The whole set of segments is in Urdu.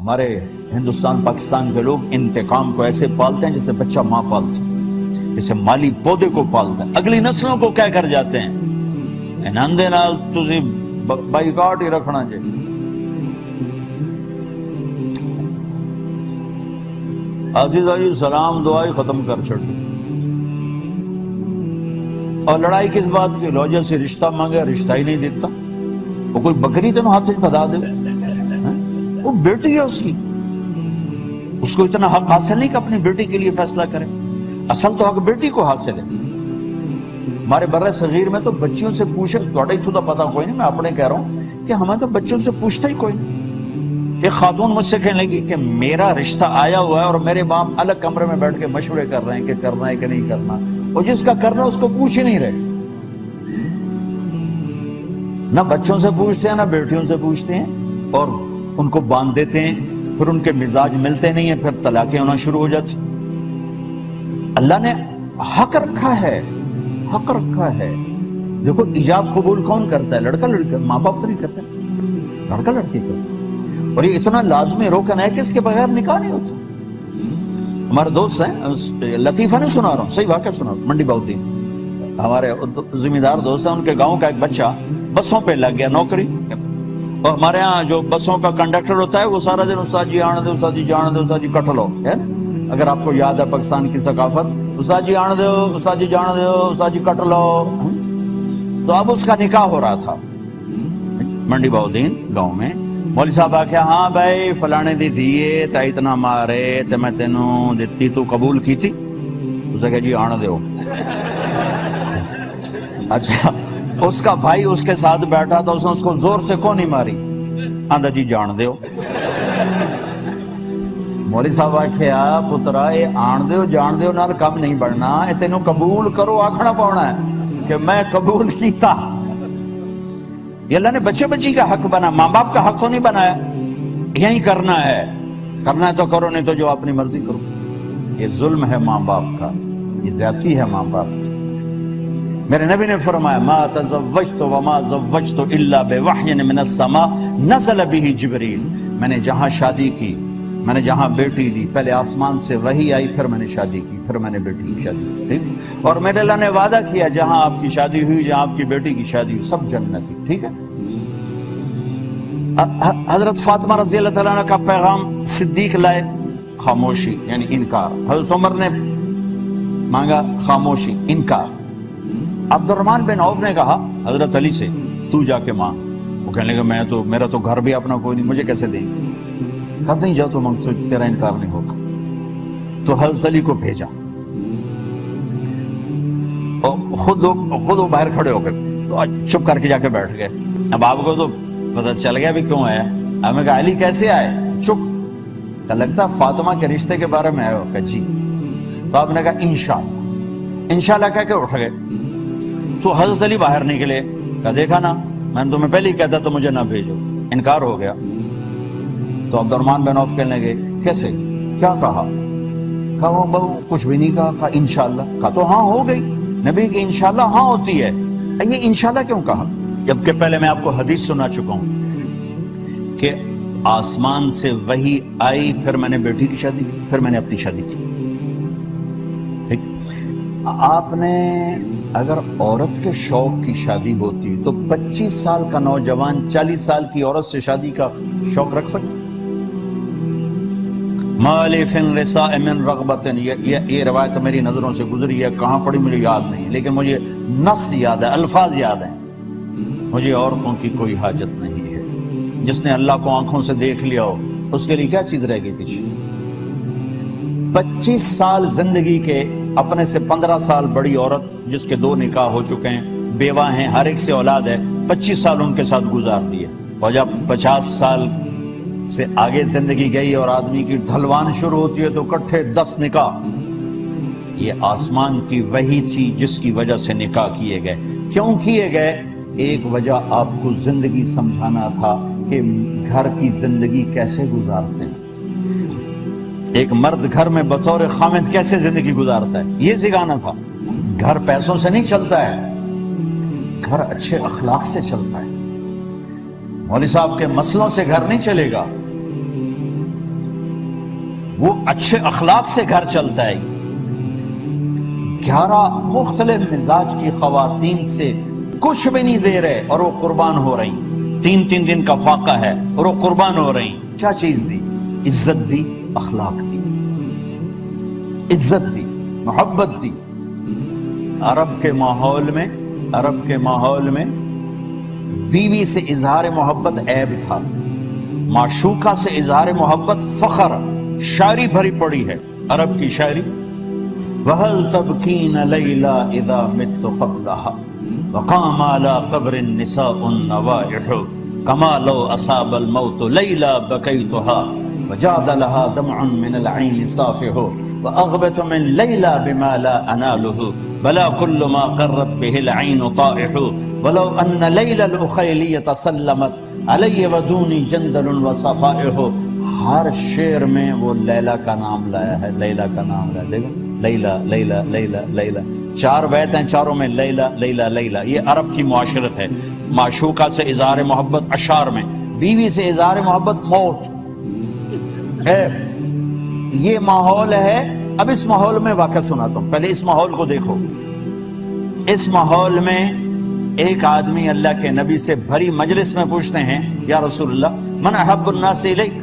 ہمارے ہندوستان پاکستان کے لوگ انتقام کو ایسے پالتے ہیں جیسے بچہ ماں پالتا ہے، جیسے مالی پودے کو پالتا ہے، اگلی نسلوں کو کیا کر جاتے ہیں اندے نال تسی بائیکاٹ ہی رکھنا چاہیے۔ عزیزہ جی سلام دعائی ختم کر چھڑی، اور لڑائی کس بات کی؟ لوجہ سے رشتہ مانگے، رشتہ ہی نہیں دیتا۔ وہ کوئی بکری تنو ہاتھ پدا دے، وہ بیٹی ہے اس کی، اس کو اتنا حق حاصل نہیں کہ اپنی بیٹی کے لیے فیصلہ کرے۔ اصل تو حق بیٹی کو حاصل ہے۔ ہمارے بر صغیر میں تو بچیوں سے پوچھے، توڑا ہی تھوڑا پتا کوئی نہیں، میں اپنے کہہ رہا ہوں کہ ہمیں تو بچوں سے پوچھتا ہی کوئی نہیں۔ ایک خاتون مجھ سے کہنے لگی کہ میرا رشتہ آیا ہوا ہے اور میرے باپ الگ کمرے میں بیٹھ کے مشورے کر رہے ہیں کہ کرنا ہے کہ نہیں کرنا، اور جس کا کرنا اس کو پوچھ ہی نہیں رہے۔ نہ بچوں سے پوچھتے ہیں نہ بیٹیوں سے پوچھتے ہیں، اور ان کو باندھ دیتے ہیں، پھر ان کے مزاج ملتے نہیں ہیں، پھر طلاقیں ہونا شروع ہو جاتی۔ اللہ نے حق رکھا ہے، حق رکھا ہے۔ دیکھو ایجاب قبول کون کرتا ہے؟ لڑکا لڑکا، ماں باپ تو نہیں کرتے، لڑکا لڑکی کرتا ہے، اور یہ اتنا لازمی روکن ہے کہ اس کے بغیر نکاح نہیں ہوتا۔ ہمارے دوست ہیں، لطیفہ نہیں سنا رہا ہوں، صحیح واقعہ سنا رہا ہوں، منڈی باؤدین ہمارے زمیندار دوست ہیں، ان کے گاؤں کا ایک بچہ بسوں پہ لگ گیا نوکری، اور ہمارے ہاں جو بسوں کا کنڈکٹر ہوتا ہے وہ سارا دن استاد جی آنے دے، استاد جی جانے دے، استاد جی کٹھ لو ہے، اگر آپ کو یاد ہے پاکستان کی ثقافت، استاد جی آنے دو، استاد جی جانے دو، استاد جی کٹ لو۔ تو اب اس کا نکاح ہو رہا تھا منڈی باؤدین گاؤں میں۔ مولوی صاحب آکھیا ہاں بھائی فلانے دی دیئے تا اتنا مارے تے میں تینوں دیتی، تو قبول کی تھی؟ اسے کہا جی آنے دو۔ اچھا اس کا بھائی اس کے ساتھ بیٹھا تھا، اس نے اس کو زور سے کون نہیں ماری؟ آندھا جی جان دیو۔ مولوی صاحب آکھیا پترا یہ آن دیو جان دیو نال کم نہیں بڑھنا، اے تینوں قبول کرو آکھنا پاؤنا ہے کہ میں قبول کیتا۔ یہ اللہ نے بچے بچی کا حق بنا، ماں باپ کا حق تو نہیں بنایا۔ یہی کرنا ہے تو کرو، نہیں تو جو اپنی مرضی کرو۔ یہ ظلم ہے ماں باپ کا، یہ زیادتی ہے ماں باپ کی۔ میرے نبی نے فرمایا ما تزوجت وما زوجت الا بوحی من السماء نزل به جبریل، میں نے جہاں شادی کی، میں نے جہاں بیٹی دی، پہلے آسمان سے وحی آئی، پھر میں نے شادی کی، پھر میں نے بیٹی کی شادی کی، ٹھیک؟ اور میرے اللہ نے وعدہ کیا جہاں آپ کی شادی ہوئی، جہاں آپ کی بیٹی کی شادی ہوئی، سب جنتی، ٹھیک ہے؟ حضرت فاطمہ رضی اللہ تعالیٰ عنہ کا پیغام صدیق لائے، خاموشی یعنی انکار۔ حضرت عمر نے مانگا، خاموشی، انکار۔ عبد الرحمن بن عوف نے کہا حضرت علی سے تو جا کے مانگ۔ وہ کہنے لگا میرا تو گھر بھی اپنا کوئی نہیں، مجھے کیسے دیں گے؟ کہا نہیں جا تو مانگ، تو تیرا انکار نہیں ہوگا۔ تو حضرت علی کو بھیجا، اور خود وہ باہر کھڑے ہو گئے، تو چپ کر کے جا کے بیٹھ گئے۔ اب آپ کو تو پتہ چل گیا بھی کیوں آیا۔ ہمیں کہا علی کیسے آئے؟ چپ۔ کہ لگتا فاطمہ کے رشتے کے بارے میں آئے ہو؟ کہ جی۔ تو آپ نے کہا انشاءاللہ، انشاءاللہ کہہ کے اٹھ گئے۔ تو حضرت علی باہر نکلے، کہا دیکھا نا میں نے تمہیں پہلے ہی کہتا تو مجھے نہ بھیجو، انکار ہو گیا۔ تو عبد الرحمن بن عوف کہنے لگے کیسے، کیا کہا؟ کہا وہ بہو کچھ بھی نہیں کہا۔ کہا انشاءاللہ۔ کہا تو ہاں ہو گئی، نبی کی انشاءاللہ ہاں ہوتی ہے، یہ انشاءاللہ کیوں کہا؟ جبکہ پہلے میں آپ کو حدیث سنا چکا ہوں کہ آسمان سے وحی آئی، پھر میں نے بیٹی کی شادی کی، پھر میں نے اپنی شادی کی، ٹھیک؟ آپ نے اگر عورت کے شوق کی شادی ہوتی تو 25 سال کا نوجوان 40 سال کی عورت سے شادی کا شوق رکھ سکتا؟ مالی فن رساء من رغبت، یہ روایت میری نظروں سے گزری ہے، کہاں پڑھی مجھے یاد نہیں، لیکن مجھے نص یاد ہے، الفاظ یاد ہیں۔ مجھے عورتوں کی کوئی حاجت نہیں ہے، جس نے اللہ کو آنکھوں سے دیکھ لیا ہو اس کے لیے کیا چیز رہ گئی پیچھے؟ 25 سال زندگی کے، اپنے سے 15 سال بڑی عورت جس کے 2 نکاح ہو چکے ہیں، بیوہ ہیں، ہر ایک سے اولاد ہے، 25 سال ان کے ساتھ گزار دیے، اور جب 50 سال سے آگے زندگی گئی اور آدمی کی ڈھلوان شروع ہوتی ہے تو اکٹھے 10 نکاح۔ یہ آسمان کی وحی تھی جس کی وجہ سے نکاح کیے گئے۔ کیوں کیے گئے؟ ایک وجہ آپ کو زندگی سمجھانا تھا کہ گھر کی زندگی کیسے گزارتے ہیں، ایک مرد گھر میں بطور خامد کیسے زندگی گزارتا ہے، یہ سکھانا تھا۔ گھر پیسوں سے نہیں چلتا ہے، گھر اچھے اخلاق سے چلتا ہے۔ مولوی صاحب کے مسئلوں سے گھر نہیں چلے گا، وہ اچھے اخلاق سے گھر چلتا ہے. 11 مختلف مزاج کی خواتین سے کچھ بھی نہیں دے رہے اور وہ قربان ہو رہی. 3 دن کا فاقہ ہے اور وہ قربان ہو رہی. کیا چیز دی؟ عزت دی، اخلاق دی، عزت دی، محبت دی. عرب کے ماحول میں بیوی سے اظہار محبت عیب تھا، معشوقہ سے اظہار محبت فخر. شاعری بھری پڑی ہے عرب کی شاعری. وَهَلْ تَبْكِينَ لَيْلَا إِذَا مِتُّ قَبْلَهَا وَقَامَ عَلَى قَبْرِ النِّسَاءُ النَّوَائِحُ كَمَا لَوْ أَصَابَ الْمَوْتُ لَيْلَا بَكَيْتُهَا وَجَادَ لَهَا دَمْعٌ مِّنَ الْعَيْنِ صَافِحُ وَأَغْبَتُ مِنْ لَيْلَا بِمَا لَا أَنَالُهُ بلا كل ما قرت به العين طائح ولو ان ليلى الأخيلية سلمت علي ودوني جندل وصفائح. ہر شعر میں وہ لیلا کا نام لایا ہے، لیلا کا نام لایا. دیکھو لیلا لیلا لیلا لیلا، 4 بیت ہیں، چاروں میں لیلا لیلا لیلا. یہ عرب کی معاشرت ہے. معشوقہ سے اظہار محبت اشعار میں، بیوی سے اظہار محبت موت ہے. یہ ماحول ہے. اب اس ماحول میں واقعہ سناتا ہوں. پہلے اس ماحول کو دیکھو. اس ماحول میں ایک آدمی اللہ کے نبی سے بھری مجلس میں پوچھتے ہیں، یا رسول اللہ من احب الناس الیک،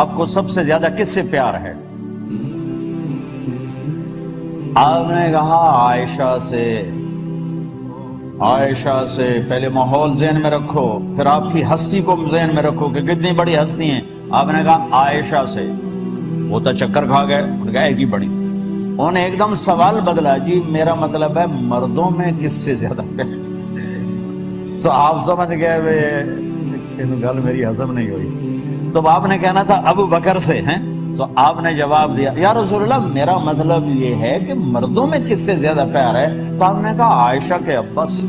آپ کو سب سے زیادہ کس سے پیار ہے؟ آپ نے کہا عائشہ سے. عائشہ سے. پہلے ماحول ذہن میں رکھو، پھر آپ کی ہستی کو ذہن میں رکھو کہ کتنی بڑی ہستی ہیں. آپ نے کہا عائشہ سے. وہ تو چکر کھا گئے، انہوں نے کہا ایک ہی بڑی. انہوں نے ایک دم سوال بدلا، جی میرا مطلب ہے مردوں میں کس سے زیادہ پیار؟ تو آپ سمجھ گئے گل میری ہضم نہیں ہوئی. تو آپ نے کہنا تھا ابو بکر سے ہیں. تو آپ نے جواب دیا یا رسول اللہ میرا مطلب یہ ہے کہ مردوں میں کس سے زیادہ پیار ہے؟ تو آپ نے کہا عائشہ کے ابا سے.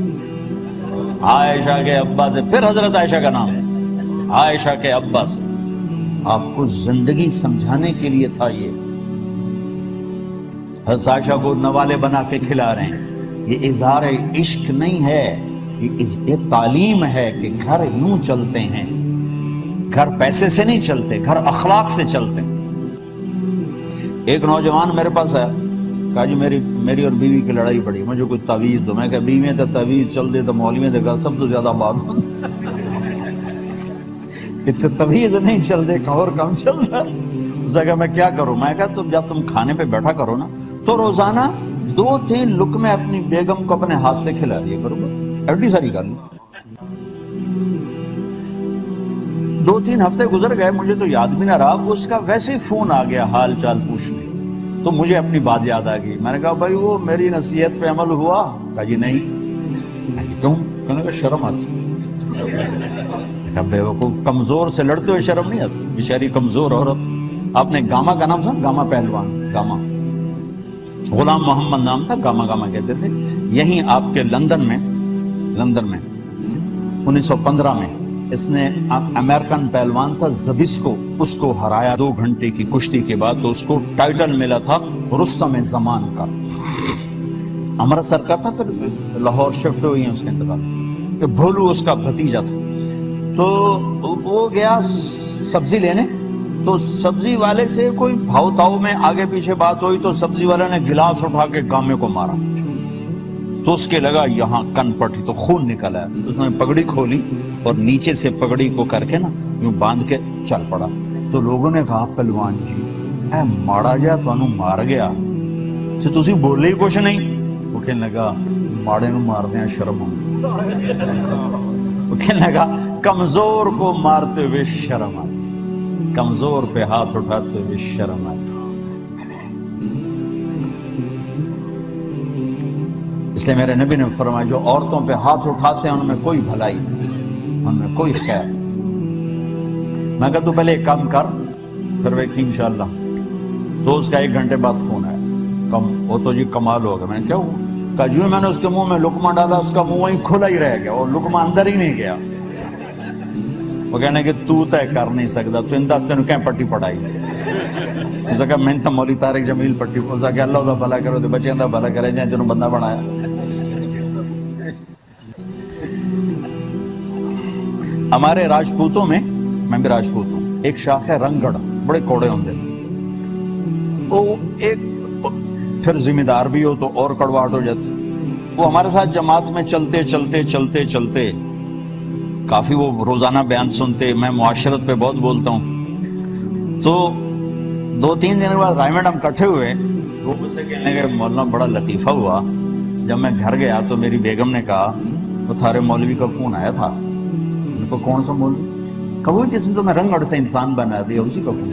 عائشہ کے ابا سے. پھر حضرت عائشہ کا نام ہے، عائشہ کے ابا سے. آپ کو زندگی سمجھانے کے لیے تھا یہ. حضرت عائشہ کو نوالے بنا کے کھلا رہے ہیں. یہ اظہار عشق نہیں ہے، یہ تعلیم ہے کہ گھر یوں چلتے ہیں. گھر پیسے سے نہیں چلتے، گھر اخلاق سے چلتے ہیں. ایک نوجوان میرے پاس آیا، کہا جی میری اور بیوی کی لڑائی پڑی، مجھے کوئی تعویذ دو. میں کہا بیوی تو تعویذ چل دے تو مولوی نے کہا سب تو زیادہ بات ہو. طویز نہیں چل دے اور کم چل رہا. اس نے کہا میں کیا کروں؟ میں کہا تم جب تم کھانے پہ بیٹھا کرو نا تو روزانہ 2-3 لقمے اپنی بیگم کو اپنے ہاتھ سے کھلا دیا کرو. ایڈی ساری گل. 2-3 ہفتے گزر گئے، مجھے تو یاد بھی نہ رہا. اس کا ویسے ہی فون آ گیا حال چال پوچھنے. تو مجھے اپنی بات یاد آ گئی. میں نے کہا بھائی وہ میری نصیحت پہ عمل ہوا؟ کہا جی نہیں. کیوں؟ کہنے کا شرم آتی. بے وقوف، کمزور سے لڑتے ہوئے شرم نہیں آتی. بیچاری کمزور عورت. آپ نے گاما کا نام سنا؟ گاما پہلوان. گاما غلام محمد نام تھا، گاما کہتے تھے. یہیں آپ کے لندن میں 1915 میں اس نے امریکن پہلوان تھا زبسکو، اس کو ہرایا 2 گھنٹے کی کشتی کے بعد. تو اس کو ٹائٹل ملا تھا رستم زمان کا. امرتسر کا تھا، پھر لاہور شفٹ ہوئی ہیں اس کے انتقال. بھولو اس کا بھتیجا تھا. تو وہ گیا سبزی لینے. تو سبزی والے سے کوئی بھاؤ تاؤ میں آگے پیچھے بات ہوئی تو سبزی والے نے گلاس اٹھا کے گامے کو مارا. تو اس کے لگا یہاں کن پٹی، تو خون نکل آیا. اس نے پگڑی کھولی اور نیچے سے پگڑی کو کر کے نا یوں باندھ کے چل پڑا. تو لوگوں نے کہا پہلوان جی اے ماڑا جا تانوں مار گیا تو تسی بولے ہی کچھ نہیں. وہ کہنے لگا ماڑے نو مار دیا شرم آتی. وہ کہنے لگا کمزور کو مارتے ہوئے شرم آتی، کمزور پہ ہاتھ اٹھاتے ہوئے شرم آتی. اس لیے میرے نبی نے فرمایا جو عورتوں پہ ہاتھ اٹھاتے ہیں ان میں کوئی بھلائی نہیں، ان میں کوئی خیر نہیں. میں کہا تو پہلے ایک کام کر پھر دیکھی انشاءاللہ. تو اس کا 1 گھنٹے بعد فون آیا. وہ تو جی کمال ہو گیا. میں نے کیا ہوا؟ کہا جی میں نے اس کے منہ میں لقمہ ڈالا، اس کا منہ وہیں کھلا ہی رہ گیا اور لقمہ اندر ہی نہیں گیا. وہ کہنے کہ تو طے کر نہیں سکتا، تو انداز تینوں کہیں پٹی پڑھائی. اس نے کہا میں تو مولی طارق جمیل پٹی. اس نے کہا اللہ دا بھلا کرو تو بچے دا بھلا کرے جائیں جنہوں بندہ بنایا. ہمارے راجپوتوں میں، میں بھی راجپوت ہوں، ایک شاخ ہے رنگڑ، بڑے کوڑے ہوندے. وہ ایک پھر ذمہ دار بھی ہو تو اور کڑواہٹ ہو جاتی. وہ ہمارے ساتھ جماعت میں چلتے چلتے چلتے چلتے کافی وہ روزانہ بیان سنتے. میں معاشرت پہ بہت بولتا ہوں. تو 2-3 دن کے بعد رائے میڈم کٹھے ہوئے. وہ مجھ سے کہنے کے مولانا بڑا لطیفہ ہوا. جب میں گھر گیا تو میری بیگم نے کہا وہ تھارے مولوی کا فون آیا تھا. ان کو کون سا مولوی؟ کہا وہ جس نے تو میں رنگڑ سے انسان بنا دیا اسی کا فون.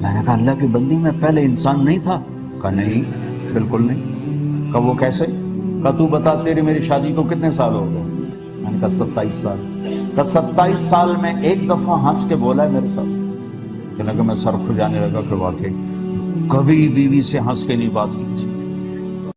میں نے کہا اللہ کی بندی میں پہلے انسان نہیں تھا؟ کہا نہیں بالکل نہیں. کہا وہ کیسے؟ کہا تو بتا تیری میری شادی کو کتنے سال ہو گئے؟ میں نے کہا 27 سال. کہا 27 سال میں ایک دفعہ ہنس کے بولا ہے میرے ساتھ؟ کہ میں سر کھجانے لگا کہ واقعی کبھی بیوی سے ہنس کے نہیں بات کی تھی.